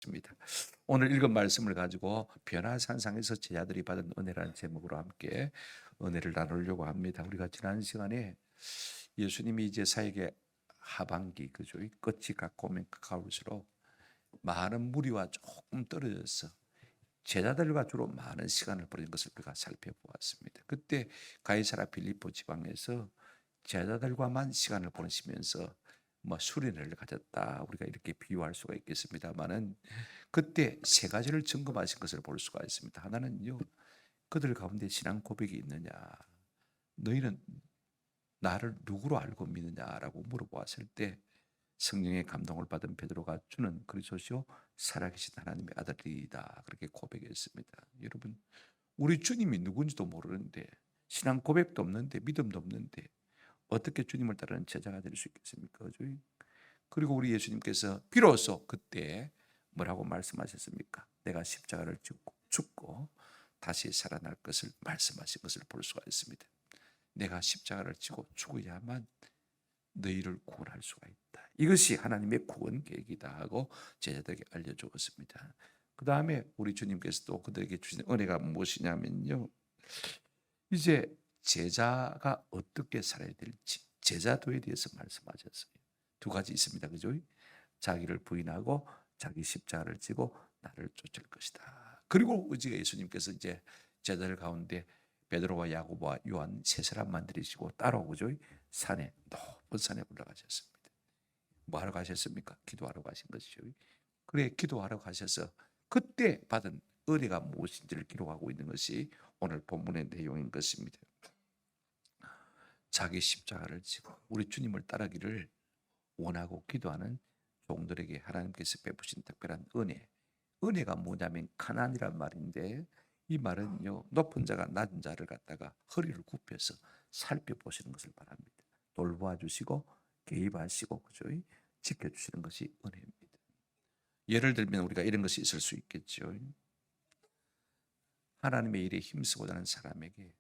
있습니다. 오늘 읽은 말씀을 가지고 변화산상에서 제자들이 받은 은혜라는 제목으로 함께 은혜를 나누려고 합니다. 우리가 지난 시간에 예수님이 이제 사역의 하반기 그죠? 끝이 가까우면 가까울수록 많은 무리와 조금 떨어져서 제자들과 주로 많은 시간을 보낸 것을 우리가 살펴보았습니다. 그때 가이사라 빌립보 지방에서 제자들과만 시간을 보내시면서 수련회를 가졌다, 우리가 이렇게 비유할 수가 있겠습니다만은, 그때 세 가지를 점검하신 것을 볼 수가 있습니다. 하나는요, 그들 가운데 신앙 고백이 있느냐, 너희는 나를 누구로 알고 믿느냐라고 물어보았을 때 성령의 감동을 받은 베드로가 주는 그리스도시요 살아계신 하나님의 아들이다, 그렇게 고백했습니다. 여러분, 우리 주님이 누군지도 모르는데, 신앙 고백도 없는데, 믿음도 없는데 어떻게 주님을 따르는 제자가 될 수 있겠습니까? 그리고 우리 예수님께서 비로소 그때 뭐라고 말씀하셨습니까? 내가 십자가를 지고 죽고 다시 살아날 것을 말씀하신 것을 볼 수가 있습니다. 내가 십자가를 지고 죽어야만 너희를 구원할 수가 있다. 이것이 하나님의 구원 계획이다 하고 제자들에게 알려주었습니다. 그 다음에 우리 주님께서 또 그들에게 주신 은혜가 무엇이냐면요, 이제 제자가 어떻게 살아야 될지 제자도에 대해서 말씀하셨어요. 두 가지 있습니다. 그죠? 자기를 부인하고 자기 십자가를 지고 나를 쫓을 것이다. 그리고 의지가 예수님께서 이제 제자들 가운데 베드로와 야고보와 요한 세 사람만 들이시고 따로 그죠? 산에, 높은 산에 올라가셨습니다. 뭐 하러 가셨습니까? 기도하러 가신 것이죠. 그래, 기도하러 가셔서 그때 받은 은혜가 무엇인지를 기록하고 있는 것이 오늘 본문의 내용인 것입니다. 자기 십자가를 지고 우리 주님을 따르기를 원하고 기도하는 종들에게 하나님께서 베푸신 특별한 은혜. 은혜가 뭐냐면 가난이란 말인데, 이 말은요, 높은 자가 낮은 자를 갖다가 허리를 굽혀서 살펴보시는 것을 말합니다. 돌보아 주시고 개입하시고 그죠? 지켜주시는 것이 은혜입니다. 예를 들면 우리가 이런 것이 있을 수 있겠죠. 하나님의 일에 힘쓰고자 하는 사람에게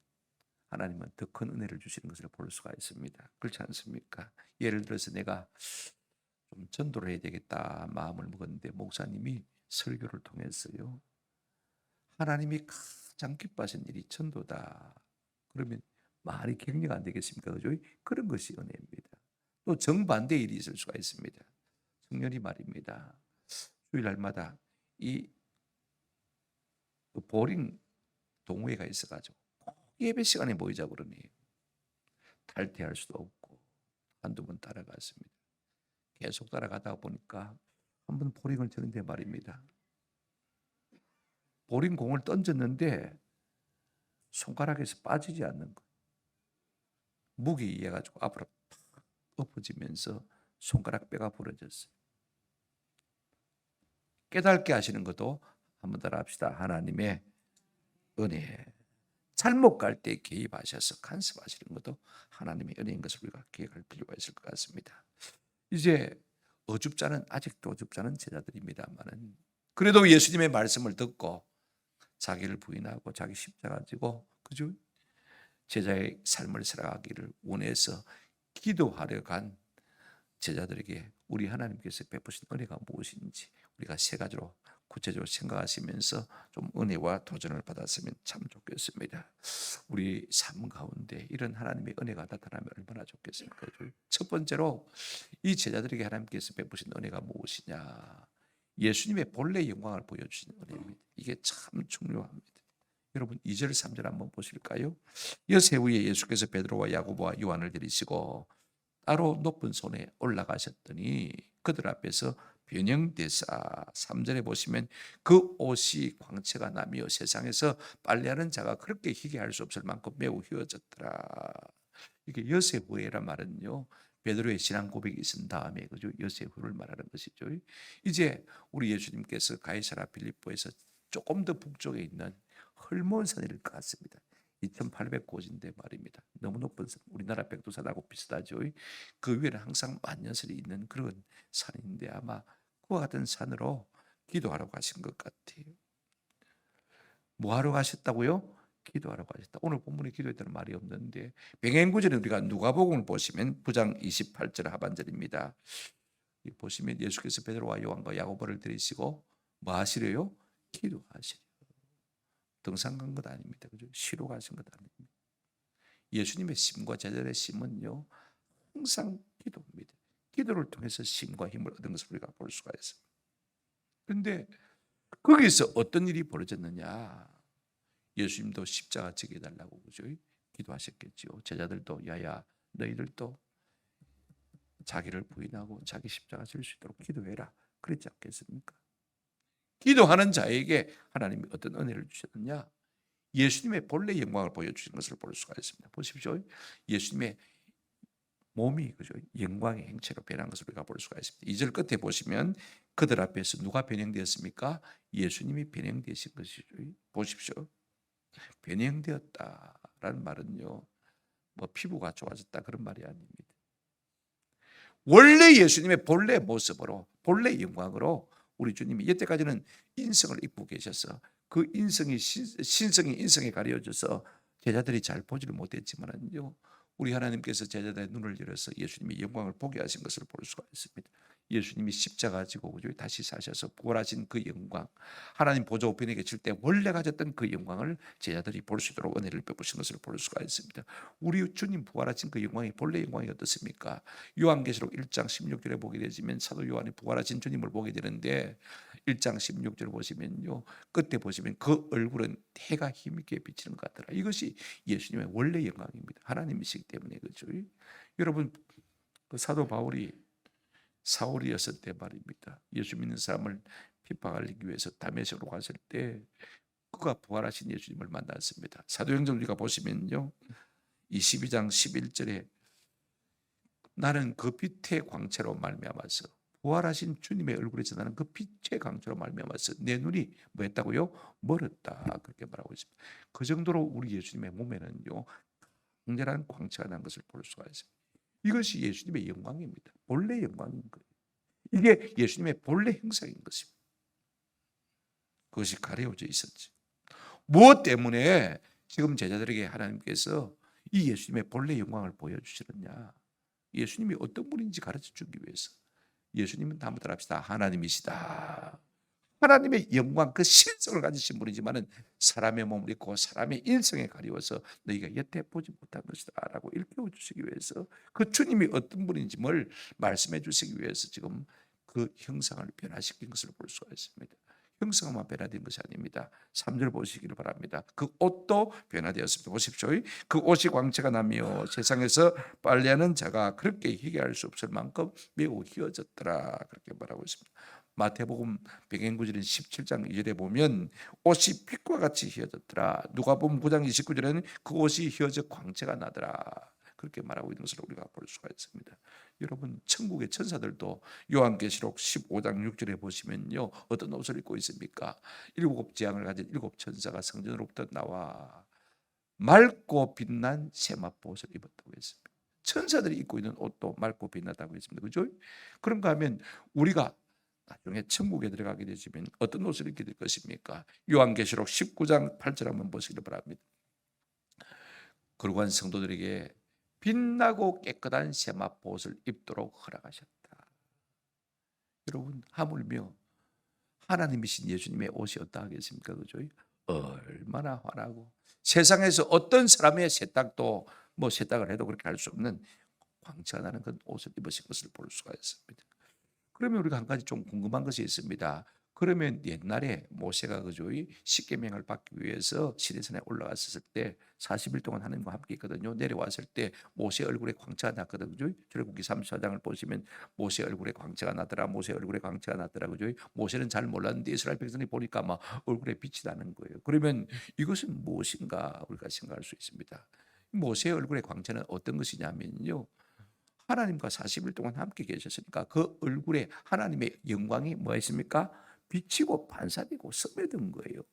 하나님은 더 큰 은혜를 주시는 것을 볼 수가 있습니다. 그렇지 않습니까? 예를 들어서 내가 좀 전도를 해야 되겠다 마음을 먹었는데 목사님이 설교를 통해서요, 하나님이 가장 기뻐하신 일이 전도다, 그러면 말이 격려가 안 되겠습니까? 그죠? 그런 것이 은혜입니다. 또 정반대의 일이 있을 수가 있습니다. 청년이 말입니다, 주일날마다 이 보링 동호회가 있어가지고 꼭 예배 시간에 모이자고 그러니 탈퇴할 수도 없고 한두 번 따라갔습니다. 계속 따라가다 보니까 한 번 보링을 치는데 말입니다, 보링 공을 던졌는데 손가락에서 빠지지 않는 거. 무게 이해가지고 앞으로 팍 엎어지면서 손가락 뼈가 부러졌어요. 깨닫게 하시는 것도 한번 따라 합시다. 하나님의 은혜. 잘못 갈 때 개입하셔서 간섭하시는 것도 하나님의 은혜인 것을 우리가 기억할 필요가 있을 것 같습니다. 이제 어줍잖은, 아직도 어줍잖은 제자들입니다만은, 그래도 예수님의 말씀을 듣고 자기를 부인하고 자기 십자가 지고 그죠? 제자의 삶을 살아가기를 원해서 기도하려 간 제자들에게 우리 하나님께서 베푸신 은혜가 무엇인지 우리가 세 가지로 구체적으로 생각하시면서 좀 은혜와 도전을 받았으면 참 좋겠습니다. 우리 삶 가운데 이런 하나님의 은혜가 나타나면 얼마나 좋겠습니까? 첫 번째로 이 제자들에게 하나님께서 베푸신 은혜가 무엇이냐? 예수님의 본래 영광을 보여주신 은혜입니다. 이게 참 중요합니다. 여러분 2절 3절 한번 보실까요? 여세 후에 예수께서 베드로와 야고보와 요한을 데리시고 따로 높은 손에 올라가셨더니 그들 앞에서 변형되사, 3절에 보시면 그 옷이 광채가 나며 세상에서 빨래하는 자가 그렇게 희게 할 수 없을 만큼 매우 휘어졌더라. 이게 여세 후에란 말은요, 베드로의 신앙 고백이 있은 다음에 그죠? 여세 후를 말하는 것이죠. 이제 우리 예수님께서 가이사라 빌립보에서 조금 더 북쪽에 있는 헐몬산을 갔습니다. 2800고지인데 말입니다. 너무 높은 산, 우리나라 백두산하고 비슷하죠. 그 위에는 항상 만년설이 있는 그런 산인데 아마 그와 같은 산으로 기도하러 가신 것 같아요. 뭐 하러 가셨다고요? 기도하러 가셨다. 오늘 본문에 기도했다는 말이 없는데, 병행구절에 우리가 누가복음을 보시면 9장 28절 하반절입니다. 보시면 예수께서 베드로와 요한과 야고보를 들이시고 뭐 하시래요? 기도하시래요. 등산 간 것 아닙니다. 그죠? 쉬러 가신 것 아닙니다. 예수님의 심과 제자들의 심은요, 항상 기도입니다. 기도를 통해서 심과 힘을 얻은 것을 우리가 볼 수가 있습니다. 그런데 거기서 어떤 일이 벌어졌느냐? 예수님도 십자가 지게 해달라고 그죠? 기도하셨겠지요. 제자들도 야야 너희들도 자기를 부인하고 자기 십자가 질 수 있도록 기도해라. 그랬지 않겠습니까? 기도하는 자에게 하나님이 어떤 은혜를 주셨느냐? 예수님의 본래 영광을 보여주신 것을 볼 수가 있습니다. 보십시오. 예수님의 몸이 그죠? 영광의 행체로 변한 것을 우리가 볼 수가 있습니다. 2절 끝에 보시면 그들 앞에서 누가 변형되었습니까? 예수님이 변형되신 것이죠. 보십시오. 변형되었다라는 말은요, 뭐 피부가 좋아졌다 그런 말이 아닙니다. 원래 예수님의 본래 모습으로, 본래 영광으로 우리 주님이 여태까지는 인성을 입고 계셔서 그 인성이 신성이 인성에 가려져서 제자들이 잘 보지를 못했지만은요, 우리 하나님께서 제자들의 눈을 열어서 예수님의 영광을 보게 하신 것을 볼 수가 있습니다. 예수님이 십자가 지고 다시 사셔서 부활하신 그 영광, 하나님 보좌 우편에 계실 때 원래 가졌던 그 영광을 제자들이 볼 수 있도록 은혜를 베푸신 것을 볼 수가 있습니다. 우리 주님 부활하신 그 영광이 본래 영광이 어떻습니까? 요한계시록 1장 16절에 보게 되지만 사도 요한이 부활하신 주님을 보게 되는데 1장 16절 보시면요, 끝에 보시면 그 얼굴은 해가 힘있게 비치는 것 같더라. 이것이 예수님의 원래 영광입니다. 하나님이시기 때문에. 그렇죠? 여러분, 그 사도 바울이 사울이었을 때 말입니다. 예수 믿는 사람을 핍박하기 위해서 다메섹으로 갔을 때 그가 부활하신 예수님을 만났습니다. 사도행전 우리가 보시면요, 22장 11절에 나는 그 빛의 광채로 말미암아서 부활하신 주님의 얼굴에서 나는 그 빛의 광채로 말미암아서 내 눈이 뭐 했다고요? 멀었다. 그렇게 말하고 있습니다. 그 정도로 우리 예수님의 몸에는요, 강렬한 광채가 난 것을 볼 수가 있습니다. 이것이 예수님의 영광입니다. 본래 영광인 거예요. 이게 예수님의 본래 형상인 것입니다. 그것이 가려져 있었지. 무엇 때문에 지금 제자들에게 하나님께서 이 예수님의 본래 영광을 보여주시느냐? 예수님이 어떤 분인지 가르쳐 주기 위해서. 예수님은 다음부터 합시다. 하나님이시다. 하나님의 영광, 그 신성을 가지신 분이지만은 사람의 몸을 입고 사람의 인성에 가리워서 너희가 여태 보지 못한 것이다 라고 일깨워 주시기 위해서 그 주님이 어떤 분인지를 말씀해 주시기 위해서 지금 그 형상을 변화시킨 것을 볼 수가 있습니다. 형상만 변화된 것이 아닙니다. 3절 보시기를 바랍니다. 그 옷도 변화되었습니다. 보십시오. 그 옷이 광채가 나며 세상에서 빨래하는 자가 그렇게 희게 할 수 없을 만큼 매우 희어졌더라. 그렇게 말하고 있습니다. 마태복음 백행구절인 17장 2절에 보면 옷이 빛과 같이 휘어졌더라. 누가복음 9장 29절에는 그 옷이 휘어져 광채가 나더라. 그렇게 말하고 있는 것을 우리가 볼 수가 있습니다. 여러분, 천국의 천사들도 요한계시록 15장 6절에 보시면요, 어떤 옷을 입고 있습니까? 7 재앙을 가진 7 천사가 성전으로부터 나와 맑고 빛난 세마포 옷을 입었다고 했습니다. 천사들이 입고 있는 옷도 맑고 빛나다고 했습니다. 그죠? 그런가 하면 우리가 나중에 천국에 들어가게 되시면 어떤 옷을 입게 될 것입니까? 요한계시록 19장 8절 한번 보시기를 바랍니다. 거룩한 성도들에게 빛나고 깨끗한 세마포 옷을 입도록 허락하셨다. 여러분, 하물며 하나님이신 예수님의 옷이 어떠 하겠습니까? 그죠? 얼마나 환하고 세상에서 어떤 사람의 세탁도 뭐 세탁을 해도 그렇게 할 수 없는 광채가 나는 그 옷을 입으신 것을 볼 수가 있습니다. 그러면 우리가 한 가지 좀 궁금한 것이 있습니다. 그러면 옛날에 모세가 그죠? 십계명을 받기 위해서 시내산에 올라갔을 때 40일 동안 하나님과 함께 있거든요. 내려왔을 때 모세 얼굴에 광채가 났거든요. 그죠? 출애굽기 34장을 보시면 모세 얼굴에 광채가 나더라. 모세 얼굴에 광채가 나더라. 그죠? 모세는 잘 몰랐는데 이스라엘 백성이 보니까 막 얼굴에 빛이 나는 거예요. 그러면 이것은 무엇인가 우리가 생각할 수 있습니다. 모세의 얼굴의 광채는 어떤 것이냐면요, 하나님과 40일 동안 함께 계셨으니까 그 얼굴에 하나님의 영광이 뭐였습니까? 비치고 반사되고 스며든 거예요.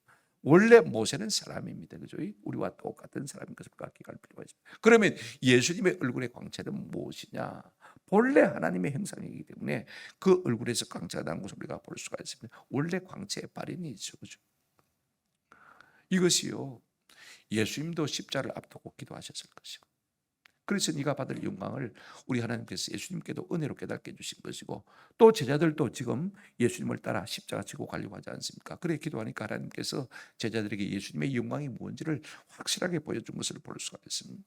원래 모세는 사람입니다. 그죠? 우리와 똑같은 사람인 것을 기억할 필요가 있습니다. 그러면 예수님의 얼굴의 광채는 무엇이냐? 본래 하나님의 형상이기 때문에 그 얼굴에서 광채가 나는 것을 우리가 볼 수가 있습니다. 원래 광채의 발현이죠. 그죠? 이것이요, 예수님도 십자를 앞두고 기도하셨을 것이고 그래서 네가 받을 영광을 우리 하나님께서 예수님께도 은혜로 깨닫게 해주신 것이고, 또 제자들도 지금 예수님을 따라 십자가 지고 가려고 하지 않습니까? 그래 기도하니까 하나님께서 제자들에게 예수님의 영광이 뭔지를 확실하게 보여준 것을 볼 수가 있습니다.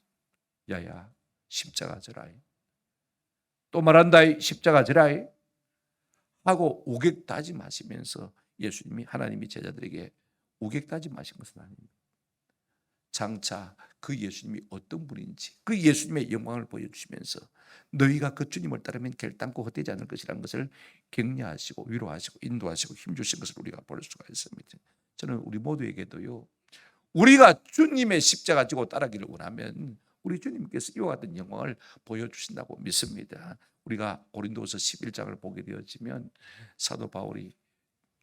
야야 십자가 져라이, 또 말한다이 십자가 져라이 하고 우격다짐하시면서 예수님이, 하나님이 제자들에게 우격다짐하신 것은 아닙니다. 장차 그 예수님이 어떤 분인지, 그 예수님의 영광을 보여주시면서 너희가 그 주님을 따르면 결단코 헛되지 않을 것이라는 것을 격려하시고 위로하시고 인도하시고 힘주신 것을 우리가 볼 수가 있습니다. 저는 우리 모두에게도요, 우리가 주님의 십자가 지고 따르기를 원하면 우리 주님께서 이와 같은 영광을 보여주신다고 믿습니다. 우리가 고린도서 11장을 보게 되어지면 사도 바울이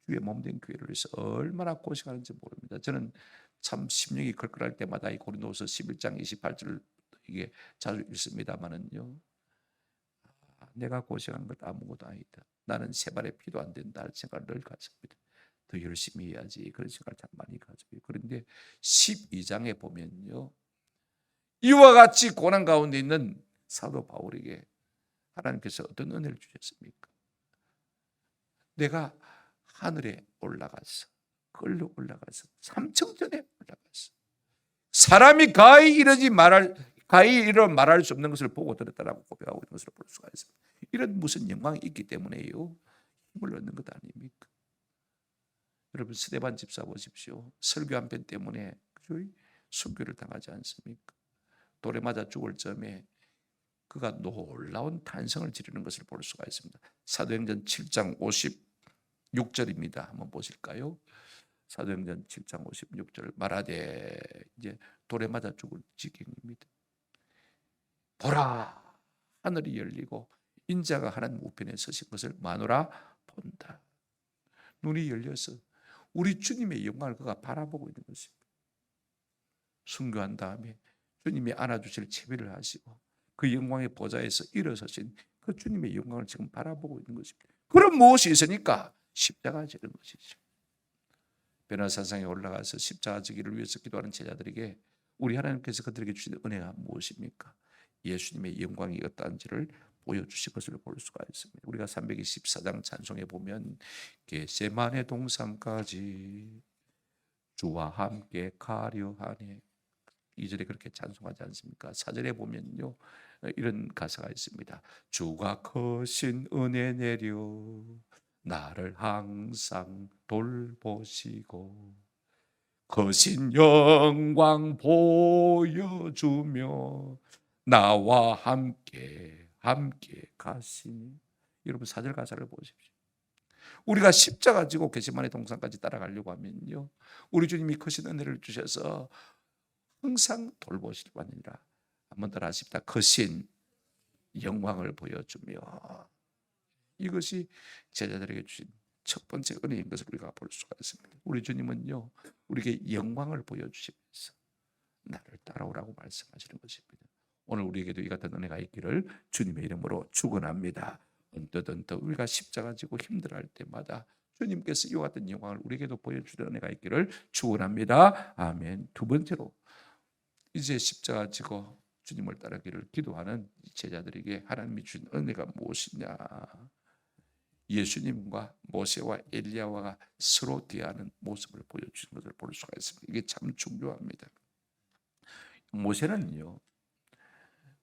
주의 몸된 교회를 위해서 얼마나 고생하는지 모릅니다. 저는 참 심령이 걸걸할 때마다 이 고린도서 11장 28절을 이게 자주 읽습니다만은요, 내가 고생하는 것 아무것도 아니다, 나는 세 발의 피도 안 된다 할 생각을 늘 가집니다. 더 열심히 해야지, 그런 생각을 참 많이 가져요. 그런데 12장에 보면요, 이와 같이 고난 가운데 있는 사도 바울에게 하나님께서 어떤 은혜를 주셨습니까? 내가 하늘에 올라가서, 끌려 올라가서 삼층전에 올라가서 사람이 가히 이런 말할 수 없는 것을 보고 들었다라고 고백하고 있는 것을 볼 수가 있습니다. 이런 무슨 영광이 있기 때문에요, 힘을 얻는 것 아닙니까? 여러분 스데반 집사 보십시오. 설교 한 편 때문에 순교를 당하지 않습니까? 돌에 맞아 죽을 점에 그가 놀라운 탄성을 지르는 것을 볼 수가 있습니다. 사도행전 7장 56절입니다. 한번 보실까요? 사도행전 7장 56절, 말하되 이제 돌에 맞아 죽을 지경입니다. 보라, 하늘이 열리고 인자가 하나님 우편에 서신 것을 마누라 본다. 눈이 열려서 우리 주님의 영광을 그가 바라보고 있는 것입니다. 순교한 다음에 주님이 안아주실 채비를 하시고 그 영광의 보좌에서 일어서신 그 주님의 영광을 지금 바라보고 있는 것입니다. 그럼 무엇이 있으니까? 십자가 지는 것이죠. 변화산상에 올라가서 십자가 지기를 위해서 기도하는 제자들에게 우리 하나님께서 그들에게 주신 은혜가 무엇입니까? 예수님의 영광이 어떠한지를 보여주신 것을 볼 수가 있습니다. 우리가 324장 찬송에 보면 겟세마네 동산까지 주와 함께 가려 하네, 2절에 그렇게 찬송하지 않습니까? 4절에 보면요, 이런 가사가 있습니다. 주가 크신 은혜 내려 나를 항상 돌보시고 크신 영광 보여주며 나와 함께 가시니. 여러분 4절 가사를 보십시오. 우리가 십자가 지고 겟세마네 동산까지 따라가려고 하면요, 우리 주님이 크신 은혜를 주셔서 항상 돌보실 뿐 아니라 한번 더 하십니다. 크신 영광을 보여주며, 이것이 제자들에게 주신 첫 번째 은혜인 것을 우리가 볼 수가 있습니다. 우리 주님은요, 우리에게 영광을 보여주시면서 나를 따라오라고 말씀하시는 것입니다. 오늘 우리에게도 이 같은 은혜가 있기를 주님의 이름으로 축원합니다. 언뜻 우리가 십자가 지고 힘들어할 때마다 주님께서 이와 같은 영광을 우리에게도 보여주는 은혜가 있기를 축원합니다. 아멘. 두 번째로, 이제 십자가 지고 주님을 따르기를 기도하는 제자들에게 하나님이 주신 은혜가 무엇이냐? 예수님과 모세와 엘리야가 서로 대하는 모습을 보여주신 것을 볼 수가 있습니다. 이게 참 중요합니다. 모세는요,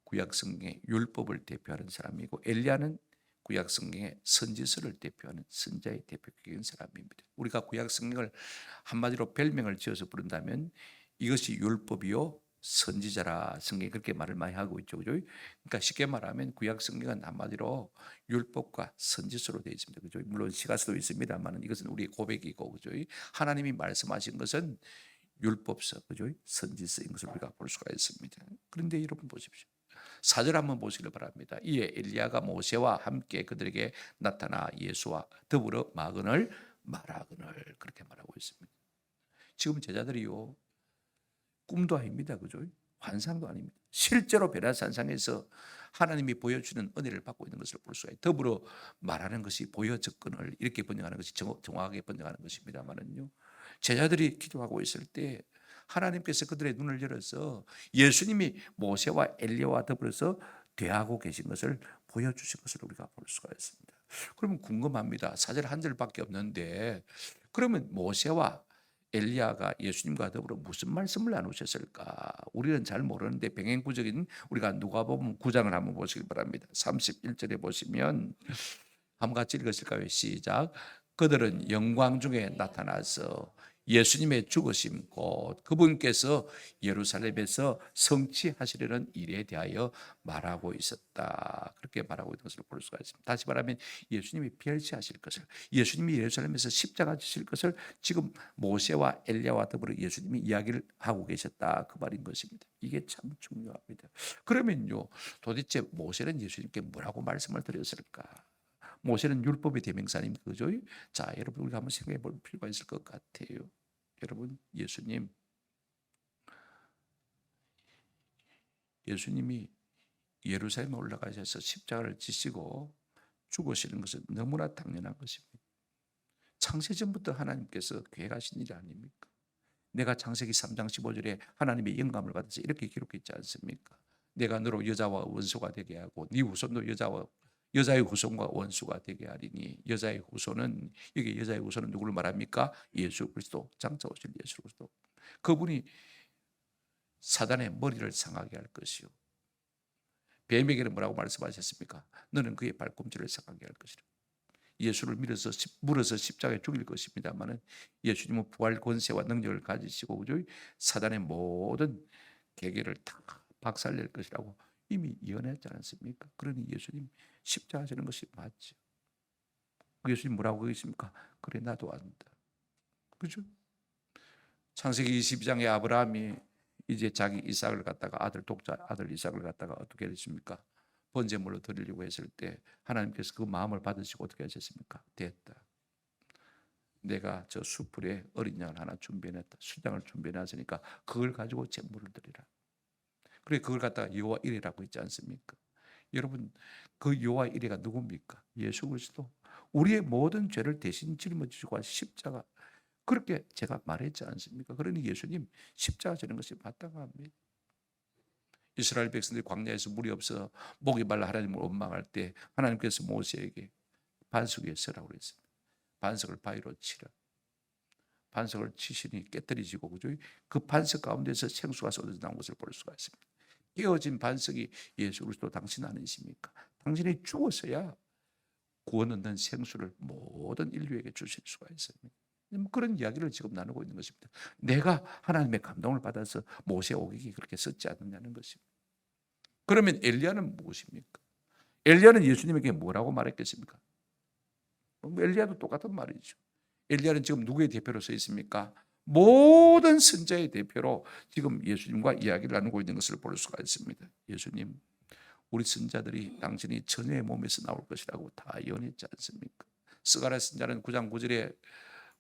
구약 성경의 율법을 대표하는 사람이고, 엘리야는 구약 성경의 선지서를 대표하는 선자의 대표적인 사람입니다. 우리가 구약 성경을 한마디로 별명을 지어서 부른다면 이것이 율법이요 선지자라 성경이 그렇게 말을 많이 하고 있죠. 그죠? 그러니까 쉽게 말하면 구약 성경은 한마디로 율법과 선지서로 되어 있습니다. 그죠? 물론 시가서도 있습니다만 이것은 우리의 고백이고, 그죠? 하나님이 말씀하신 것은 율법서, 그죠? 선지서인 것을 우리가 볼 수가 있습니다. 그런데 여러분 보십시오. 4절 한번 보시길 바랍니다. 이에 엘리야가 모세와 함께 그들에게 나타나 예수와 더불어 말하거늘 그렇게 말하고 있습니다. 지금 제자들이요, 꿈도 아닙니다. 그죠? 환상도 아닙니다. 실제로 베라산상에서 하나님이 보여주는 은혜를 받고 있는 것을 볼 수가 있어요. 더불어 말하는 것이 보여졌거늘 이렇게 번역하는 것이 정확하게 번역하는 것입니다만은요, 제자들이 기도하고 있을 때 하나님께서 그들의 눈을 열어서 예수님이 모세와 엘리야와 더불어서 대하고 계신 것을 보여주신 것을 우리가 볼 수가 있습니다. 그러면 궁금합니다. 사절 한 절밖에 없는데 그러면 모세와 엘리야가 예수님과 더불어 무슨 말씀을 나누셨을까? 우리는 잘 모르는데 병행구적인 우리가 누가복음 9장을 한번 보시기 바랍니다. 31절에 보시면 한번 같이 읽으실까요? 시작. 그들은 영광 중에 나타나서 예수님의 죽으심 곧 그분께서 예루살렘에서 성취하시려는 일에 대하여 말하고 있었다. 그렇게 말하고 있는 것을 볼 수가 있습니다. 다시 말하면 예수님이 멸시하실 것을, 예수님이 예루살렘에서 십자가 지실 것을 지금 모세와 엘리야와 더불어 예수님이 이야기를 하고 계셨다, 그 말인 것입니다. 이게 참 중요합니다. 그러면요, 도대체 모세는 예수님께 뭐라고 말씀을 드렸을까? 모세는 율법의 대명사님, 그죠? 자, 여러분 우리가 한번 생각해 볼 필요가 있을 것 같아요. 여러분, 예수님이 예루살렘에 올라가셔서 십자가를 지시고 죽으시는 것은 너무나 당연한 것입니다. 창세전부터 하나님께서 계획하신 일이 아닙니까? 내가 창세기 3장 15절에 하나님의 영감을 받아서 이렇게 기록했지 않습니까? 내가 너로 여자와 원수가 되게 하고 네 후손도 여자의 후손과 원수가 되게 하리니, 여자의 후손은, 여기 여자의 후손은 누구를 말합니까? 예수 그리스도, 장차 오실 예수 그리스도. 그분이 사단의 머리를 상하게 할 것이요, 뱀에게는 뭐라고 말씀하셨습니까? 너는 그의 발꿈치를 상하게 할 것이라. 예수를 물어서 십자가에 죽일 것입니다만은 예수님은 부활 권세와 능력을 가지시고, 그죠? 사단의 모든 계계를 다 박살낼 것이라고 이미 예언했지 않습니까? 그러니 예수님 십자가 지는 것이 맞죠. 예수님 뭐라고 하십니까? 그래, 나도 안다. 그죠? 창세기 22장에 아브라함이 이제 자기 이삭을 갖다가 독자 아들 이삭을 갖다가 어떻게 했습니까? 번제물로 드리려고 했을 때 하나님께서 그 마음을 받으시고 어떻게 하셨습니까? 됐다. 내가 저 숯불에 어린 양을 하나 준비해놨다. 순양을 준비해놨으니까 그걸 가지고 제물을 드리라. 그래, 그걸 갖다가 여호와 이레라고 했지 않습니까? 여러분, 그 여호와 이레가 누굽니까? 예수 그리스도. 우리의 모든 죄를 대신 짊어지고 십자가, 그렇게 제가 말했지 않습니까? 그러니 예수님 십자가 지는 것이 마땅합니다. 이스라엘 백성들이 광야에서 물이 없어 목이 말라 하나님을 원망할 때 하나님께서 모세에게 반석 위에 서라고 그랬습니다. 반석을 바위로 치라. 반석을 치시니 깨뜨리지고, 그죠? 그 반석 가운데서 생수가 쏟아져 나온 것을 볼 수가 있습니다. 깨어진 반석이 예수 그리스도 당신 아니십니까? 당신이 죽었어야 구원 얻는 생수를 모든 인류에게 주실 수가 있습니다. 그런 이야기를 지금 나누고 있는 것입니다. 내가 하나님의 감동을 받아서 모세 오경이 그렇게 썼지 않느냐는 것입니다. 그러면 엘리야는 무엇입니까? 엘리야는 예수님에게 뭐라고 말했겠습니까? 엘리야도 똑같은 말이죠. 엘리야는 지금 누구의 대표로 서 있습니까? 모든 선자의 대표로 지금 예수님과 이야기를 나누고 있는 것을 볼 수가 있습니다. 예수님, 우리 선자들이 당신이 처녀의 몸에서 나올 것이라고 다 예언했지 않습니까? 스가랴 선자는 9장 9절에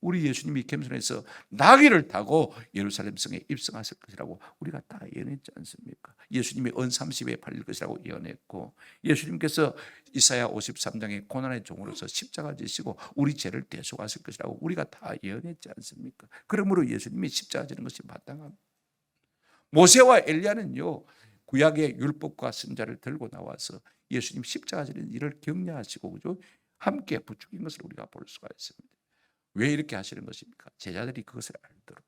우리 예수님이 겸손해서 나귀를 타고 예루살렘 성에 입성하실 것이라고 우리가 다 예언했지 않습니까? 예수님이 언 30에 팔릴 것이라고 예언했고, 예수님께서 이사야 53장에 고난의 종으로서 십자가 지시고 우리 죄를 대속하실 것이라고 우리가 다 예언했지 않습니까? 그러므로 예수님이 십자가 지는 것이 마땅합니다. 모세와 엘리야는요, 구약의 율법과 선자를 들고 나와서 예수님 십자가 지는 일을 격려하시고, 그죠? 함께 부추긴 것을 우리가 볼 수가 있습니다. 왜 이렇게 하시는 것입니까? 제자들이 그것을 알도록.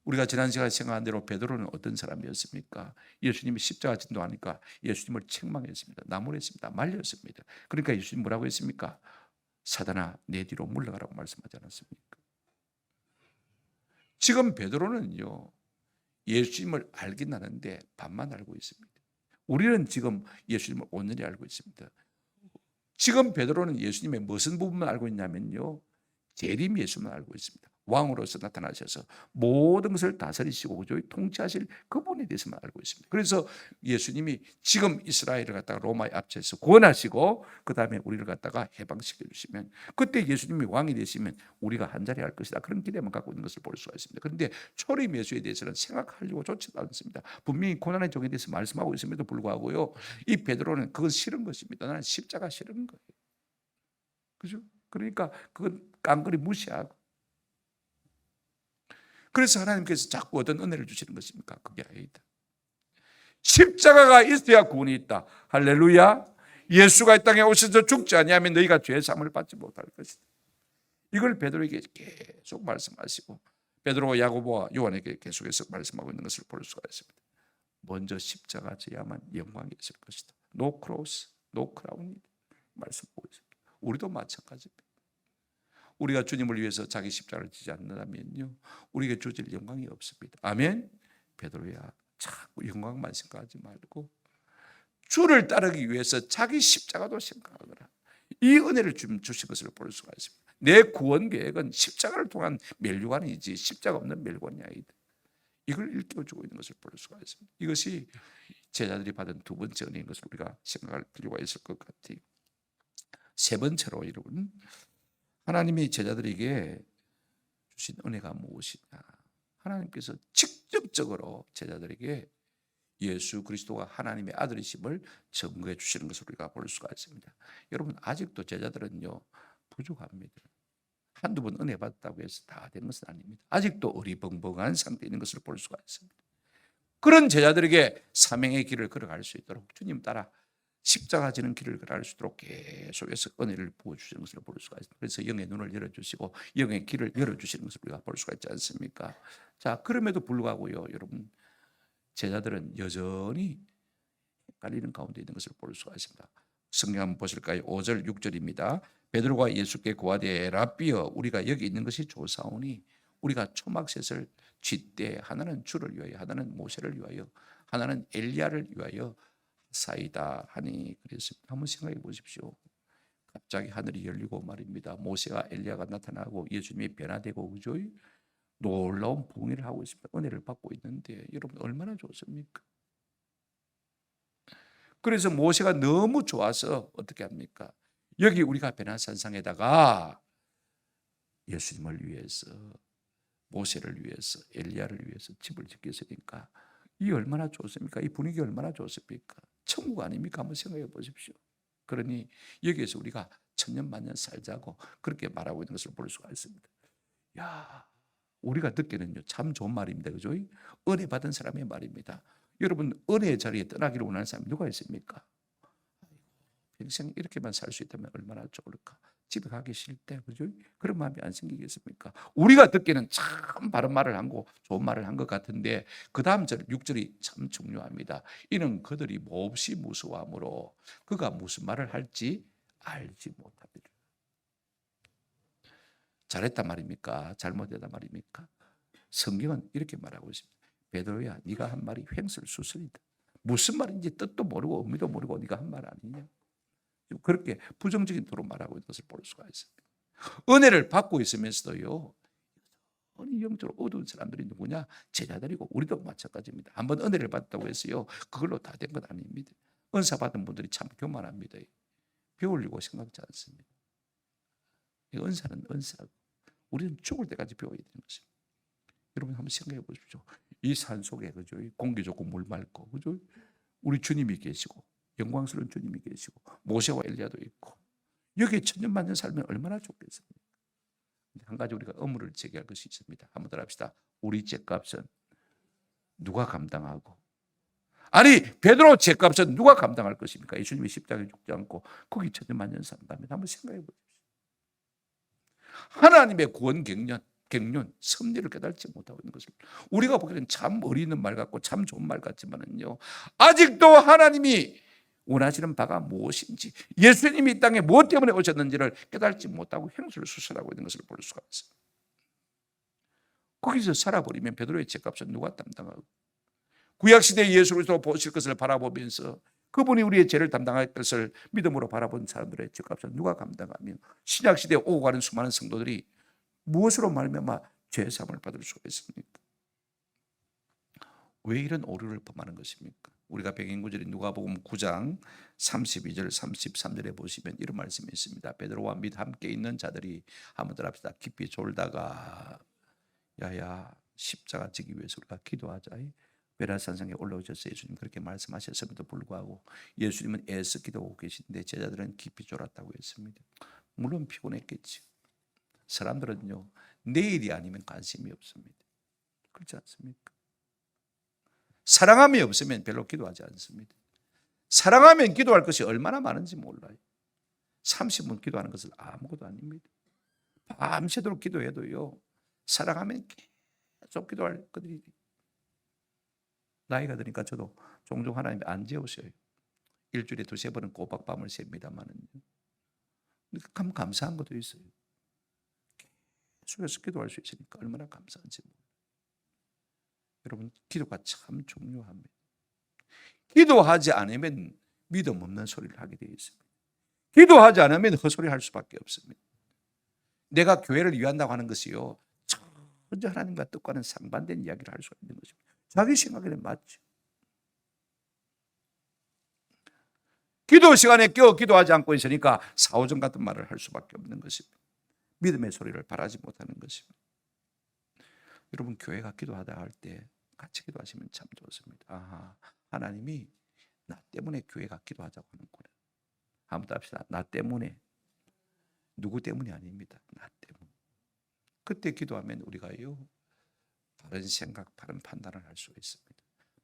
우리가 지난 시간에 생각한 대로 베드로는 어떤 사람이었습니까? 예수님이 십자가 진도하니까 예수님을 책망했습니다. 나무랬습니다. 말렸습니다. 그러니까 예수님 뭐라고 했습니까? 사단아, 내 뒤로 물러가라고 말씀하지 않았습니까? 지금 베드로는요, 예수님을 알긴 하는데 반만 알고 있습니다. 우리는 지금 예수님을 온전히 알고 있습니다. 지금 베드로는 예수님의 무슨 부분만 알고 있냐면요, 재림 예수만 알고 있습니다. 왕으로서 나타나셔서 모든 것을 다스리시고, 그죠? 통치하실 그분에 대해서만 알고 있습니다. 그래서 예수님이 지금 이스라엘을 갖다가 로마의 압제에서 구원하시고 그 다음에 우리를 갖다가 해방시켜 주시면, 그때 예수님이 왕이 되시면 우리가 한자리 할 것이다, 그런 기대만 갖고 있는 것을 볼 수가 있습니다. 그런데 초림 예수에 대해서는 생각하려고 좋지도 않습니다. 분명히 고난의 종에 대해서 말씀하고 있음에도 불구하고요, 이 베드로는 그건 싫은 것입니다. 나는 십자가 싫은 거예요. 그죠? 그러니까 그건 깡그리 무시하고, 그래서 하나님께서 자꾸 어떤 은혜를 주시는 것입니까? 그게 아니다. 십자가가 있어야 구원이 있다. 할렐루야. 예수가 이 땅에 오셔서 죽지 아니하면 너희가 죄 사함을 받지 못할 것이다. 이걸 베드로에게 계속 말씀하시고 베드로와 야고보와 요한에게 계속해서 말씀하고 있는 것을 볼 수가 있습니다. 먼저 십자가 져야만 영광이 있을 것이다. No cross, no crown 말씀하고 있습니다. 우리도 마찬가지입니다. 우리가 주님을 위해서 자기 십자가를 지지 않는다면요, 우리에게 주어질 영광이 없습니다. 아멘. 베드로야, 자꾸 영광만 생각하지 말고 주를 따르기 위해서 자기 십자가도 생각하거라. 이 은혜를 주신 것을 볼 수가 있습니다. 내 구원 계획은 십자가를 통한 멸류관이지 십자가 없는 멸류관이 아니다. 이걸 일깨워주고 있는 것을 볼 수가 있습니다. 이것이 제자들이 받은 두 번째 은혜인 것을 우리가 생각할 필요가 있을 것 같아요. 세 번째로 여러분, 하나님이 제자들에게 주신 은혜가 무엇이냐? 하나님께서 직접적으로 제자들에게 예수 그리스도가 하나님의 아들이심을 증거해 주시는 것을 우리가 볼 수가 있습니다. 여러분, 아직도 제자들은요 부족합니다. 한두 번 은혜 받았다고 해서 다 된 것은 아닙니다. 아직도 어리벙벙한 상태에 있는 것을 볼 수가 있습니다. 그런 제자들에게 사명의 길을 걸어갈 수 있도록 주님 따라 십자가 지는 길을 걸어갈 수 있도록 계속해서 은혜를 부어주시는 것을 볼 수가 있습니다. 그래서 영의 눈을 열어주시고 영의 길을 열어주시는 것을 우리가 볼 수가 있지 않습니까? 자, 그럼에도 불구하고요, 여러분, 제자들은 여전히 헷갈리는 가운데 있는 것을 볼 수가 있습니다. 성경 한번 보실까요? 5절 6절입니다. 베드로가 예수께 고하되 라삐여, 우리가 여기 있는 것이 좋사오니 우리가 초막셋을 쥐때 하나는 주를 위하여 하나는 모세를 위하여 하나는 엘리야를 위하여 사이다 하니 그랬습니다. 한번 생각해 보십시오. 갑자기 하늘이 열리고 말입니다. 모세와 엘리야가 나타나고 예수님이 변화되고, 그죠? 놀라운 부흥을 하고 있습니다. 은혜를 받고 있는데 여러분 얼마나 좋습니까? 그래서 모세가 너무 좋아서 어떻게 합니까? 여기 우리가 베나산상에다가 예수님을 위해서, 모세를 위해서, 엘리야를 위해서 집을 짓겠으니까 이 얼마나 좋습니까? 이 분위기 얼마나 좋습니까? 천국 아닙니까? 한번 생각해 보십시오. 그러니 여기에서 우리가 천년만년 살자고 그렇게 말하고 있는 것을 볼 수가 있습니다. 야, 우리가 듣기는요 참 좋은 말입니다. 그죠? 은혜 받은 사람의 말입니다. 여러분, 은혜의 자리에 떠나기를 원하는 사람이 누가 있습니까? 평생 이렇게만 살 수 있다면 얼마나 좋을까? 집에 가기 싫대, 그죠? 그런 마음이 안 생기겠습니까? 우리가 듣기에는 참 바른 말을 한 거, 좋은 말을 한 것 같은데 그 다음 절 6절이 참 중요합니다. 이는 그들이 몹시 무서워하므로 그가 무슨 말을 할지 알지 못합니다. 잘했단 말입니까? 잘못했단 말입니까? 성경은 이렇게 말하고 있습니다. 베드로야, 네가 한 말이 횡설수설이다. 무슨 말인지 뜻도 모르고 의미도 모르고 네가 한 말 아니냐? 그렇게 부정적인 도로 말하고 있는 것을 볼 수가 있습니다. 은혜를 받고 있으면서도요, 영적으로 어두운 사람들이 누구냐? 제자들이고 우리도 마찬가지입니다. 한번 은혜를 받았다고 해서요 그걸로 다 된 건 아닙니다. 은사 받은 분들이 참 교만합니다. 배우려고 생각지 않습니다. 은사는 은사고 우리는 죽을 때까지 배워야 되는 것입니다. 여러분 한번 생각해 보십시오. 이 산속에, 그죠? 공기 좋고 물 맑고, 그죠? 우리 주님이 계시고 영광스러운 주님이 계시고 모세와 엘리야도 있고 여기에 천년만년 살면 얼마나 좋겠습니까? 한 가지 우리가 의무를 제기할 것이 있습니다. 한번 더 합시다. 우리 죄값은 누가 감당하고, 아니 베드로 죄값은 누가 감당할 것입니까? 예수님이 십자가에 죽지 않고 거기 천년만년 산다면 한번 생각해 보십시오. 하나님의 구원 갱년, 섭리를 깨달지 못하고 있는 것을 우리가 보기에는 참 어리는 말 같고 참 좋은 말 같지만은요, 아직도 하나님이 원하시는 바가 무엇인지, 예수님이 이 땅에 무엇 때문에 오셨는지를 깨달지 못하고 횡설수설하고 있는 것을 볼 수가 있습니다. 거기서 살아버리면 베드로의 죄값은 누가 담당하고, 구약시대에 예수 그리스도 보실 것을 바라보면서 그분이 우리의 죄를 담당할 것을 믿음으로 바라본 사람들의 죄값은 누가 감당하며, 신약시대에 오고 가는 수많은 성도들이 무엇으로 말미암아 죄사함을 받을 수가 있습니까? 왜 이런 오류를 범하는 것입니까? 우리가 백인구절인 누가복음 9장 32절 33절에 보시면 이런 말씀이 있습니다. 베드로와 및 함께 있는 자들이 한번 더 합시다. 깊이 졸다가 야야 십자가 지기 위해서 우리가 기도하자. 베라산상에 올라오셔서 예수님 그렇게 말씀하셨음에도 불구하고 예수님은 애써 기도하고 계신데 제자들은 깊이 졸았다고 했습니다. 물론 피곤했겠죠. 사람들은요 내일이 아니면 관심이 없습니다. 그렇지 않습니까? 사랑함이 없으면 별로 기도하지 않습니다. 사랑하면 기도할 것이 얼마나 많은지 몰라요. 30분 기도하는 것은 아무것도 아닙니다. 밤새도록 기도해도요, 사랑하면 계속 기도할 것들이, 나이가 드니까 저도 종종 하나님이 안 재우셔요. 일주일에 2-3번은 꼬박 밤을 셉니다만은 참 감사한 것도 있어요. 계속해서 기도할 수 있으니까 얼마나 감사한지 몰라요. 여러분, 기도가 참 중요합니다. 기도하지 않으면 믿음 없는 소리를 하게 되어 있습니다. 기도하지 않으면 헛소리 할 수밖에 없습니다. 내가 교회를 위한다고 하는 것이요, 전혀 하나님과 뜻과는 상반된 이야기를 할 수가 있는 것입니다. 자기 생각에는 맞죠. 기도 시간에 껴 기도하지 않고 있으니까 사오정 같은 말을 할 수밖에 없는 것입니다. 믿음의 소리를 바라지 못하는 것입니다. 여러분, 교회가 기도하다 할 때 같이 기도하시면 참 좋습니다. 아하, 하나님이 나 때문에 교회가 기도하자고 하는구나. 한번 답시다. 나 때문에. 누구 때문이 아닙니다. 나 때문에. 그때 기도하면 우리가요, 바른 생각, 바른 판단을 할 수가 있습니다.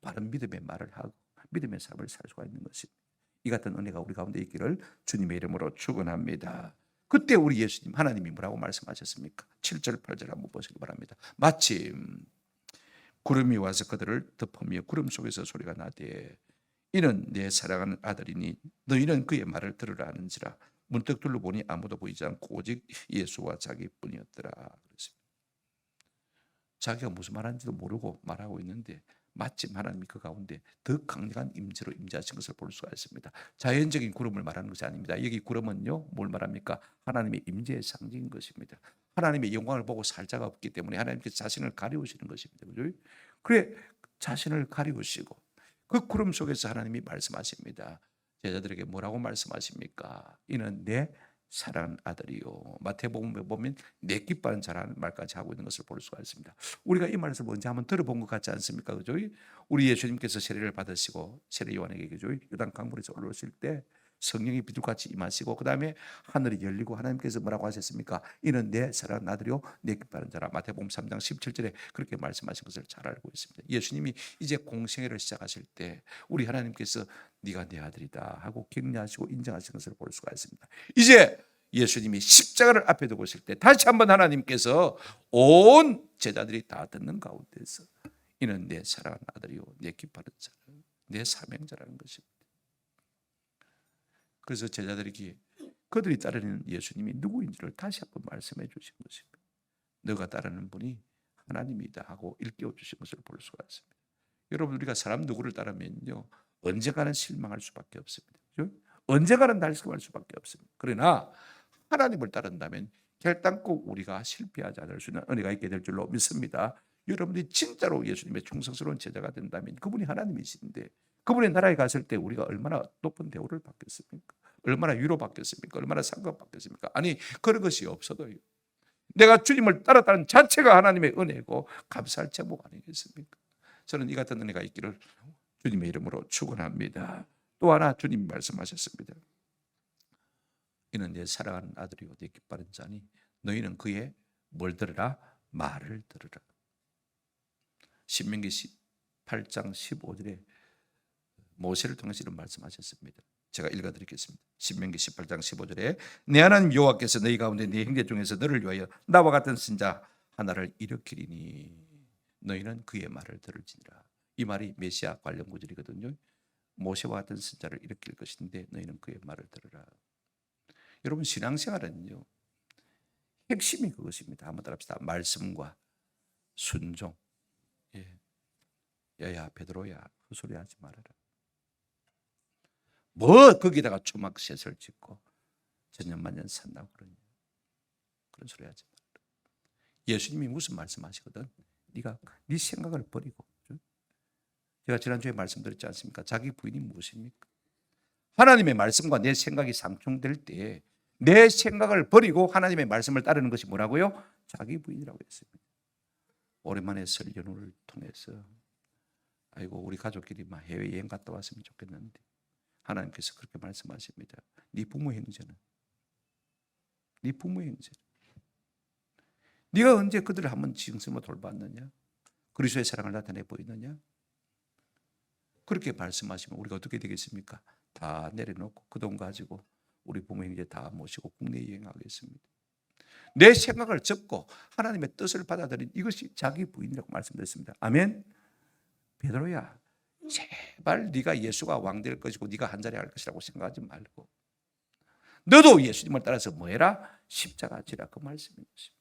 바른 믿음의 말을 하고 믿음의 삶을 살 수가 있는 것입니다. 이 같은 은혜가 우리 가운데 있기를 주님의 이름으로 축원합니다. 그때 우리 예수님, 하나님이 뭐라고 말씀하셨습니까? 7절 8절 한번 보시기 바랍니다. 마침 구름이 와서 그들을 덮으며 구름 속에서 소리가 나되 이는 내 사랑하는 아들이니 너희는 그의 말을 들으라 하는지라. 문득 둘러보니 아무도 보이지 않고 오직 예수와 자기뿐이었더라. 자기가 무슨 말하는지도 모르고 말하고 있는데 마침 하나님이 그 가운데 더 강력한 임재로 임재하신 것을 볼 수가 있습니다. 자연적인 구름을 말하는 것이 아닙니다. 여기 구름은요, 뭘 말합니까? 하나님의 임재의 상징인 것입니다. 하나님의 영광을 보고 살 자가 없기 때문에 하나님께서 자신을 가리우시는 것입니다. 그죠? 그래, 자신을 가리우시고 그 구름 속에서 하나님이 말씀하십니다. 제자들에게 뭐라고 말씀하십니까? 이는 내 사랑하는 아들이요. 마태복음에 보면 내 기뻐하는 자라는 말까지 하고 있는 것을 볼 수가 있습니다. 우리가 이 말에서 먼저 한번 들어본 것 같지 않습니까? 그죠? 우리 예수님께서 세례를 받으시고 세례 요한에게 그죠? 요단 강물에서 올라오실 때 성령이 비둘같이 임하시고 그 다음에 하늘이 열리고 하나님께서 뭐라고 하셨습니까? 이는 내 사랑하는 아들이요 내 기뻐하는 자라. 마태복음 3장 17절에 그렇게 말씀하신 것을 잘 알고 있습니다. 예수님이 이제 공생애를 시작하실 때 우리 하나님께서 네가 내 아들이다 하고 격려하시고 인정하신 것을 볼 수가 있습니다. 이제 예수님이 십자가를 앞에 두고 있을 때 다시 한번 하나님께서 온 제자들이 다 듣는 가운데서 이는 내 사랑하는 아들이요 내 기뻐하는 자라, 내 사명자라는 것입니다. 그래서 제자들에게 그들이 따르는 예수님이 누구인지를 다시 한번 말씀해 주신 것입니다. 너가 따르는 분이 하나님이다 하고 일깨워 주신 것을 볼 수가 있습니다. 여러분, 우리가 사람 누구를 따르면요 언젠가는 실망할 수밖에 없습니다. 그렇죠? 언젠가는 달성할 수밖에 없습니다. 그러나 하나님을 따른다면 결단코 우리가 실패하지 않을 수 있는 은혜가 있게 될 줄로 믿습니다. 여러분들이 진짜로 예수님의 충성스러운 제자가 된다면 그분이 하나님이신데 그분의 나라에 갔을 때 우리가 얼마나 높은 대우를 받겠습니까? 얼마나 위로받겠습니까? 얼마나 상급받겠습니까? 아니, 그런 것이 없어도요, 내가 주님을 따랐다는 자체가 하나님의 은혜고 감사할 제목 아니겠습니까? 저는 이 같은 은혜가 있기를 주님의 이름으로 축원합니다. 또 하나 주님이 말씀하셨습니다. 이는 내 사랑하는 아들이요 내 기뻐하는 자니 너희는 그의 뭘 들으라? 말을 들으라. 신명기 8장 15절에 모세를 통해서 이런 말씀하셨습니다. 제가 읽어드리겠습니다. 신명기 18장 15절에 내 하나님 여호와께서 너희 가운데 네 형제 중에서 너를 위하여 나와 같은 선자 하나를 일으키리니 너희는 그의 말을 들을지니라. 이 말이 메시아 관련 구절이거든요. 모세와 같은 선자를 일으킬 것인데 너희는 그의 말을 들으라. 여러분, 신앙생활은요 핵심이 그것입니다. 한번 따라합시다. 말씀과 순종. 예. 야야 베드로야 헛소리하지 말아라. 뭐 거기다가 초막셋을 짓고 전년만년 산다고 그러냐. 그런 소리 하지 말아라. 예수님이 무슨 말씀하시거든? 네가 네 생각을 버리고. 제가 지난주에 말씀드렸지 않습니까? 자기 부인이 무엇입니까? 하나님의 말씀과 내 생각이 상충될 때 내 생각을 버리고 하나님의 말씀을 따르는 것이 뭐라고요? 자기 부인이라고 했습니다. 오랜만에 설 연휴를 통해서 아이고 우리 가족끼리 막 해외여행 갔다 왔으면 좋겠는데 하나님께서 그렇게 말씀하십니다. 네 부모 형제는 네가 언제 그들을 한번 지경스러 돌봤느냐? 그리스도의 사랑을 나타내 보이느냐? 그렇게 말씀하시면 우리가 어떻게 되겠습니까? 다 내려놓고 그 돈 가지고 우리 부모 형제 다 모시고 국내 여행하겠습니다. 내 생각을 접고 하나님의 뜻을 받아들인 이것이 자기 부인이라고 말씀드렸습니다. 아멘. 베드로야, 제발 네가 예수가 왕 될 것이고 네가 한 자리 할 것이라고 생각하지 말고 너도 예수님을 따라서 뭐 해라? 십자가 지라, 그 말씀인 것입니다.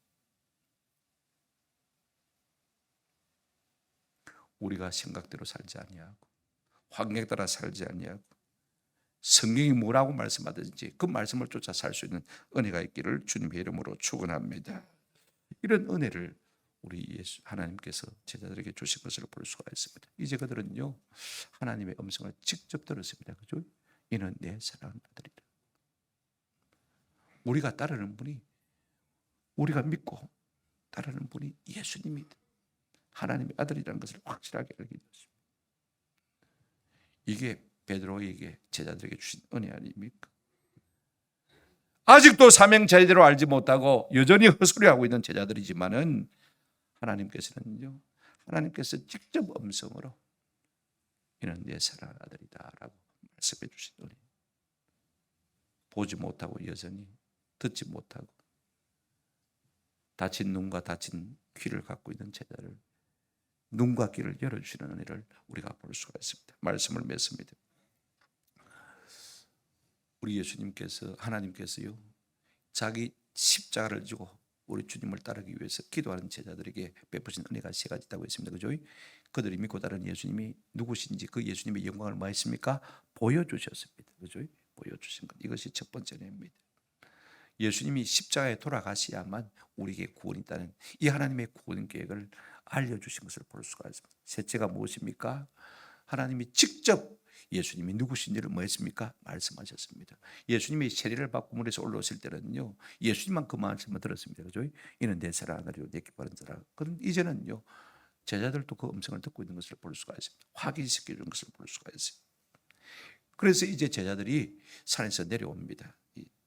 우리가 생각대로 살지 아니하고 환경에 따라 살지 아니하고 성경이 뭐라고 말씀하든지 그 말씀을 쫓아 살 수 있는 은혜가 있기를 주님의 이름으로 축원합니다. 이런 은혜를 우리 예수 하나님께서 제자들에게 주신 것을 볼 수가 있습니다. 이제 그들은요 하나님의 음성을 직접 들었습니다. 그죠? 이는 내 사랑하는 아들이다. 우리가 따르는 분이, 우리가 믿고 따르는 분이 예수님이다, 하나님의 아들이라는 것을 확실하게 알게 되었습니다. 이게 베드로에게, 제자들에게 주신 은혜 아닙니까? 아직도 사명 제대로 알지 못하고 여전히 헛소리하고 있는 제자들이지만은 하나님께서는요, 하나님께서 직접 음성으로 이는 내 사랑하는 아들이다 라고 말씀해 주신 은혜. 보지 못하고 여전히 듣지 못하고 다친 눈과 다친 귀를 갖고 있는 제자를 눈과 귀를 열어주시는 은혜를 우리가 볼 수가 있습니다. 말씀을 맺습니다. 우리 예수님께서, 하나님께서요 자기 십자가를 지고 우리 주님을 따르기 위해서 기도하는 제자들에게 베푸신 은혜가 세 가지 있다고 했습니다. 그죠? 그들이 믿고 따르는 예수님이 누구신지 그 예수님의 영광을 뭐 했습니까? 보여주셨습니다. 그죠? 보여주신 것, 이것이 첫 번째 은혜입니다. 예수님이 십자가에 돌아가셔야만 우리에게 구원이 있다는 이 하나님의 구원 계획을 알려주신 것을 볼 수가 있습니다. 셋째가 무엇입니까? 하나님이 직접 예수님이 누구신지를 뭐 했습니까? 말씀하셨습니다. 예수님이 세례를 받고 물에서 올라오실 때는요 예수님만 그 말씀을 들었습니다. 그죠? 이는 내 사랑하는 아들이요 내 기뻐하는 자라. 그런데 이제는요 제자들도 그 음성을 듣고 있는 것을 볼 수가 있습니다. 확인시켜 주는 것을 볼 수가 있습니다. 그래서 이제 제자들이 산에서 내려옵니다.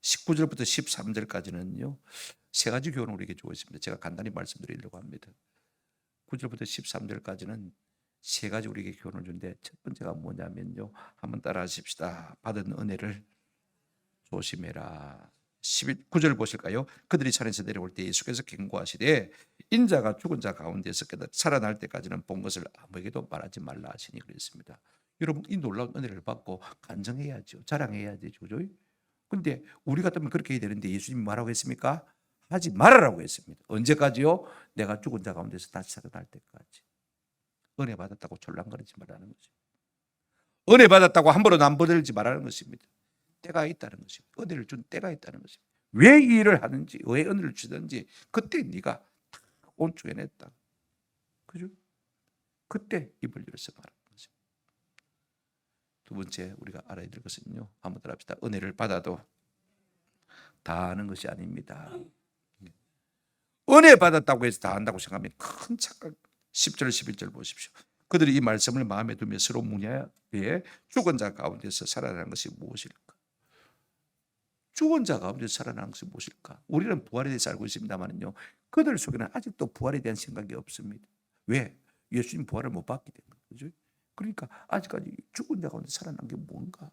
19절부터 13절까지는요 세 가지 교훈을 우리에게 주고 있습니다. 제가 간단히 말씀드리려고 합니다. 9절부터 13절까지는 세 가지 우리에게 교훈을 주는데 첫 번째가 뭐냐면요, 한번 따라 하십시다. 받은 은혜를 조심해라. 9절 보실까요? 그들이 산에서 내려올 때 예수께서 경고하시되 인자가 죽은 자 가운데서 살아날 때까지는 본 것을 아무에게도 말하지 말라 하시니 그랬습니다. 여러분, 이 놀라운 은혜를 받고 간증해야죠. 자랑해야 되죠. 그런데 우리 같으면 그렇게 해야 되는데 예수님이 뭐라고 했습니까? 하지 말아라고 했습니다. 언제까지요? 내가 죽은 자 가운데서 다시 살아날 때까지. 은혜 받았다고 졸랑거리지 말라는 거죠. 은혜 받았다고 함부로 남부들지 말라는 것입니다. 때가 있다는 것입니다. 은혜를 준 때가 있다는 것입니다. 왜 이 일을 하는지, 왜 은혜를 주든지 그때 네가 온주해냈다. 그죠? 그때 입을 열어서 말하는 것입니다. 두 번째 우리가 알아야 될 것은요, 한번 더 합시다. 은혜를 받아도 다 아는 것이 아닙니다. 은혜 받았다고 해서 다 안다고 생각하면 큰 착각. 10절 11절 보십시오. 그들이 이 말씀을 마음에 두며 서로 문의하되 죽은 자 가운데서 살아나는 것이 무엇일까? 죽은 자 가운데서 살아나는 것이 무엇일까? 우리는 부활에 대해서 알고 있습니다만요, 그들 속에는 아직도 부활에 대한 생각이 없습니다. 왜? 예수님 부활을 못 받기 때문에. 그죠? 그러니까 아직까지 죽은 자 가운데 살아난 게 뭔가?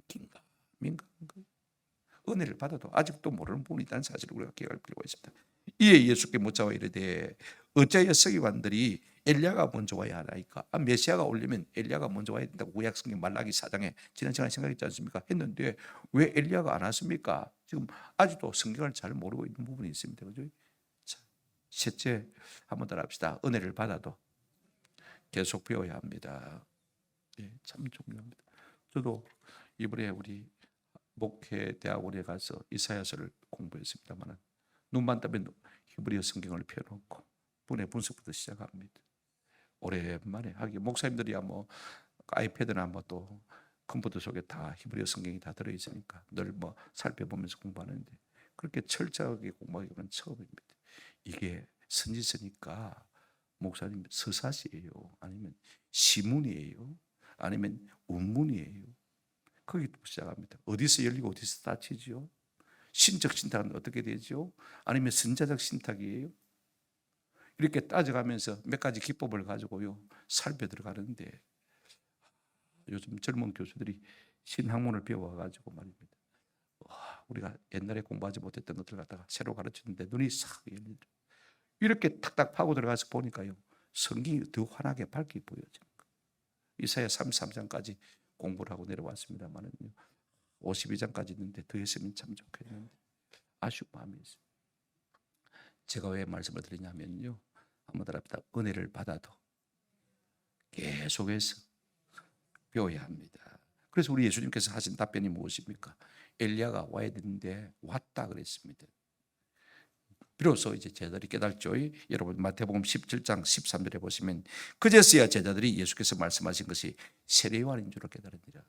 긴가? 민가인가? 은혜를 받아도 아직도 모르는 부분이 있다는 사실을 우리가 기억할 필요가 있습니다. 이에 예수께 묻자와 이르되 어찌하여 서기관들이 엘리야가 먼저 와야 하나이까? 메시아가 오려면 엘리야가 먼저 와야 된다고 구약 성경 말라기 4장에 지난 시간에 생각했지 않습니까? 했는데 왜 엘리야가 안 왔습니까? 지금 아직도 성경을 잘 모르고 있는 부분이 있습니다. 그죠? 자, 셋째 한번 따라 합시다. 은혜를 받아도 계속 배워야 합니다. 예, 참 중요합니다. 저도 이번에 우리 목회 대학원에 가서 이사야서를 공부했습니다만 눈만 뜨면 히브리어 성경을 펴놓고 분의 분석부터 시작합니다. 오랜만에 하기 목사님들이야 뭐 아이패드나 뭐 또 컴퓨터 속에 다 히브리어 성경이 다 들어 있으니까 늘 뭐 살펴보면서 공부하는데 그렇게 철저하게 공부하기는 처음입니다. 이게 선지서니까 목사님 서사시예요, 아니면 시문이에요, 아니면 운문이에요. 거기부터 시작합니다. 어디서 열리고 어디서 닫히지요? 신적 신탁은 어떻게 되죠? 아니면 선자적 신탁이에요? 이렇게 따져가면서 몇 가지 기법을 가지고요 살펴 들어가는데, 요즘 젊은 교수들이 신학문을 배워가지고 말입니다. 우리가 옛날에 공부하지 못했던 것들 갖다가 새로 가르치는데 눈이 싹 열리죠. 이렇게 탁탁 파고 들어가서 보니까요 성경이 더 환하게 밝게 보여지는 거예요. 이사야 33장까지 공부를 하고 내려왔습니다만은요 52장까지 있는데 더 했으면 참 좋겠는데 아쉬운 마음이 있어요. 제가 왜 말씀을 드리냐면요, 아무데나 은혜를 받아도 계속해서 배워야 합니다. 그래서 우리 예수님께서 하신 답변이 무엇입니까? 엘리야가 와야 되는데 왔다 그랬습니다. 비로소 이제 제자들이 깨달죠. 여러분 마태복음 17장 13절에 보시면 그제서야 제자들이 예수께서 말씀하신 것이 세례요한인 줄을 깨달으니라.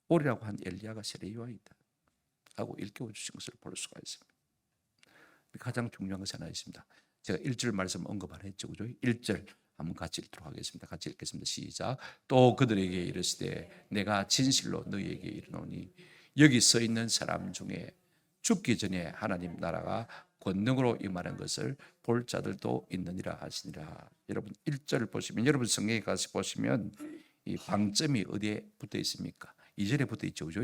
오리라고 한 엘리야가 세례요한이다 하고 일깨워 주신 것을 볼 수가 있습니다. 가장 중요한 것이 하나 있습니다. 제가 1절 말씀 언급 안 했죠, 그죠? 1절 한번 같이 읽도록 하겠습니다. 같이 읽겠습니다. 시작. 또 그들에게 이르시되 내가 진실로 너희에게 이르노니 여기 서 있는 사람 중에 죽기 전에 하나님 나라가 권능으로 임하는 것을 볼 자들도 있느니라 하시니라. 여러분 1절 보시면, 여러분 성경에 가서 보시면 이 방점이 어디에 붙어 있습니까? 2절에 붙어 있죠, 그죠?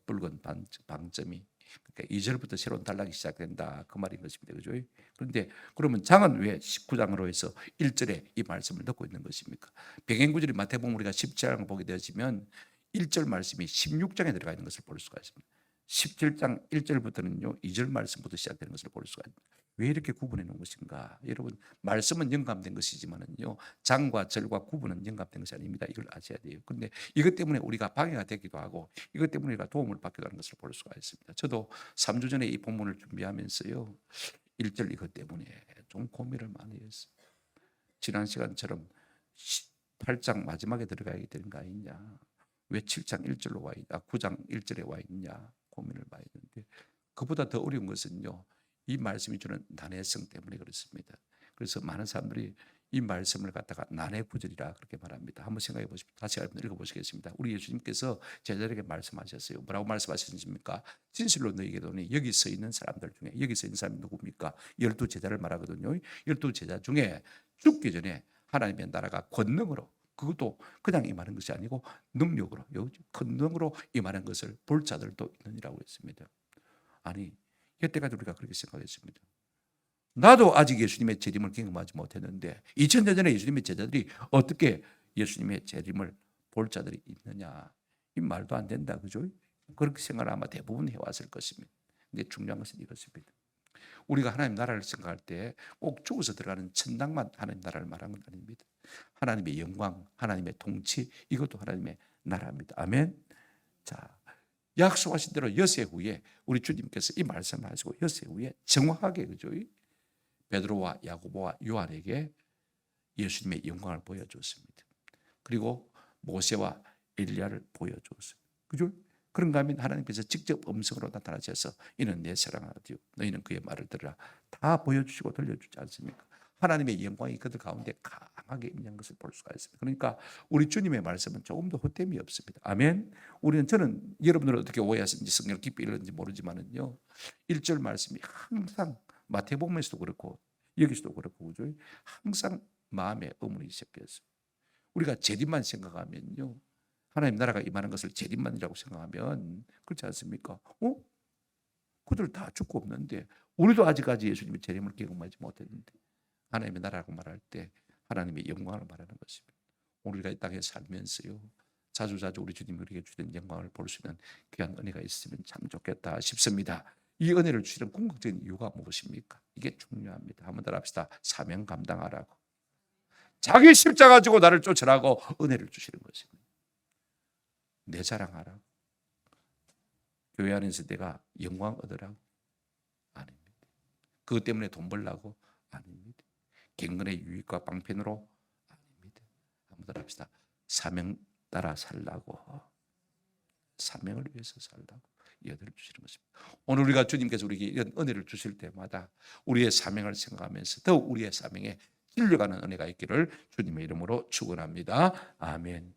붉은 방점이. 그러니까 2절부터 새로운 단락이 시작된다 그 말인 것입니다, 그죠? 그런데 그러면 장은 왜 19장으로 해서 1절에 이 말씀을 넣고 있는 것입니까? 배경구절이 마태복음 우리가 10장을 보게 되어지면 1절 말씀이 16장에 들어가 있는 것을 볼 수가 있습니다. 17장 1절부터는요 2절 말씀부터 시작되는 것을 볼 수가 있습니다. 왜 이렇게 구분해 놓은 것인가? 여러분 말씀은 영감된 것이지만은요 장과 절과 구분은 영감된 것이 아닙니다. 이걸 아셔야 돼요. 그런데 이것 때문에 우리가 방해가 되기도 하고 이것 때문에 우리가 도움을 받기도 하는 것을 볼 수가 있습니다. 저도 3주 전에 이 본문을 준비하면서요 1절 이것 때문에 좀 고민을 많이 했어요. 지난 시간처럼 8장 마지막에 들어가야 되는 거 아니냐, 왜 7장 1절로 와 있냐, 9장 1절에 와 있냐 고민을 많이 했는데, 그보다 더 어려운 것은요 이 말씀이 주는 난해성 때문에 그렇습니다. 그래서 많은 사람들이 이 말씀을 갖다가 난해 구절이라 그렇게 말합니다. 한번 생각해 보십시오. 다시 한번 읽어보시겠습니다. 우리 예수님께서 제자들에게 말씀하셨어요. 뭐라고 말씀하셨습니까? 진실로 너희에게 이르노니 여기 서 있는 사람들 중에, 여기 서 있는 사람이 누굽니까? 12 제자를 말하거든요. 12 제자 중에 죽기 전에 하나님의 나라가 권능으로, 그것도 그냥 임하는 것이 아니고 능력으로, 권능으로 임하는 것을 볼 자들도 있느니라고 했습니다. 아니 여태까지 우리가 그렇게 생각했습니다. 나도 아직 예수님의 재림을 경험하지 못했는데 2000년 전에 예수님의 제자들이 어떻게 예수님의 재림을 볼 자들이 있느냐, 이 말도 안 된다, 그죠? 그렇게 생각을 아마 대부분 해왔을 것입니다. 근데 중요한 것은 이것입니다. 우리가 하나님 나라를 생각할 때 꼭 죽어서 들어가는 천당만 하나님 나라를 말하는 건 아닙니다. 하나님의 영광, 하나님의 통치, 이것도 하나님의 나라입니다. 아멘. 자, 약속하신 대로 엿새 후에 우리 주님께서 이 말씀을 하시고 엿새 후에 정확하게, 그죠? 베드로와 야고보와 요한에게 예수님의 영광을 보여줬습니다. 그리고 모세와 엘리야를 보여줬어요. 그죠? 그런가 하면 하나님께서 직접 음성으로 나타나셔서 이는 내 사랑하는 아들, 너희는 그의 말을 들으라 다 보여주시고 들려주지 않습니까? 하나님의 영광이 그들 가운데 강하게 임한 것을 볼 수가 있습니다. 그러니까 우리 주님의 말씀은 조금도 헛됨이 없습니다. 아멘. 저는 여러분들은 어떻게 오해하시는지 성경을 깊이 읽는지 모르지만은요 1절 말씀이 항상 마태복음에서도 그렇고 여기서도 그렇고, 그죠? 항상 마음에 의문이 섞여있어요. 우리가 재림만 생각하면요 하나님 나라가 임하는 것을 재림만이라고 생각하면 그렇지 않습니까? 그들 다 죽고 없는데 우리도 아직까지 예수님의 재림을 경험하지 못했는데 하나님의 나라라고 말할 때 하나님의 영광을 말하는 것입니다. 우리가 이 땅에 살면서요 자주자주 우리 주님이 우리에게 주신 영광을 볼 수 있는 귀한 은혜가 있으면 참 좋겠다 싶습니다. 이 은혜를 주시는 궁극적인 이유가 무엇입니까? 이게 중요합니다. 한번 더 합시다. 사명 감당하라고, 자기 십자가 지고 나를 쫓으라고 은혜를 주시는 것입니다. 내 자랑하라고, 교회 안에서 내가 영광 얻으라고 아닙니다. 그것 때문에 돈 벌라고 아닙니다. 갱근의 유익과 방편으로 아닙니다. 한번 더 합시다. 사명 따라 살라고, 사명을 위해서 살라고 이 은혜를 주시는 것입니다. 오늘 우리가 주님께서 우리에게 이런 은혜를 주실 때마다 우리의 사명을 생각하면서 더욱 우리의 사명에 찔려가는 은혜가 있기를 주님의 이름으로 축원합니다. 아멘.